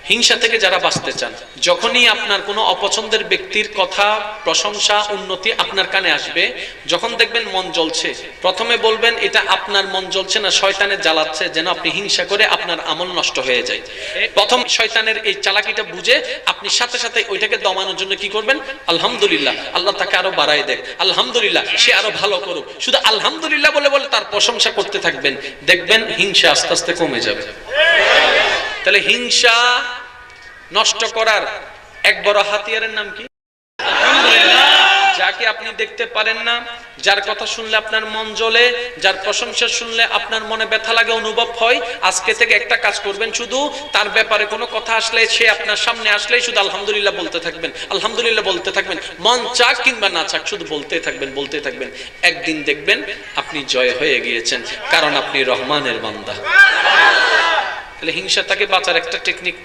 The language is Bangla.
হিংসা থেকে যারা বাঁচতে চান, যখনই আপনার কোনো অপছন্দের ব্যক্তির কথা, প্রশংসা, উন্নতি আপনার কানে আসবে, যখন দেখবেন মন জ্বলছে, প্রথমে বলবেন এটা আপনার মন জ্বলছে না শয়তানের জ্বালাচ্ছে, যেন আপনি হিংসা করে আপনার আমল নষ্ট হয়ে যায়। প্রথম শয়তানের এই চালাকিটা বুঝে আপনি সাথে সাথে ওইটাকে দমানোর জন্য কি করবেন? আলহামদুলিল্লাহ, আল্লাহ তাকে আরো বাড়ায় দেখ, আলহামদুলিল্লাহ সে আরো ভালো করুক, শুধু আলহামদুলিল্লাহ বলে বলে তার প্রশংসা করতে থাকবেন, দেখবেন হিংসা আস্তে আস্তে কমে যাবে। তাহলে হিংসা নষ্ট করার এক বড় হাতিয়ারের নাম কি? আলহামদুলিল্লাহ। যাকে আপনি দেখতে পারেন না, যার কথা শুনলে আপনার মন জ্বলে, যার প্রশংসা শুনলে আপনার মনে ব্যথা লাগে, অনুভব হয়, আজকে থেকে একটা কাজ করবেন, শুধু তার ব্যাপারে কোনো কথা আসলে, সে আপনার সামনে আসলেই শুধু আলহামদুলিল্লাহ বলতে থাকবেন, আলহামদুলিল্লাহ বলতে থাকবেন, মন চাক কিংবা না চাক শুধু বলতে থাকবেন, বলতে থাকবেন। একদিন দেখবেন আপনি জয় হয়ে গিয়েছেন, কারণ আপনি রহমানের বান্দা। তাহলে হিংসা থেকে বাঁচার একটা টেকনিক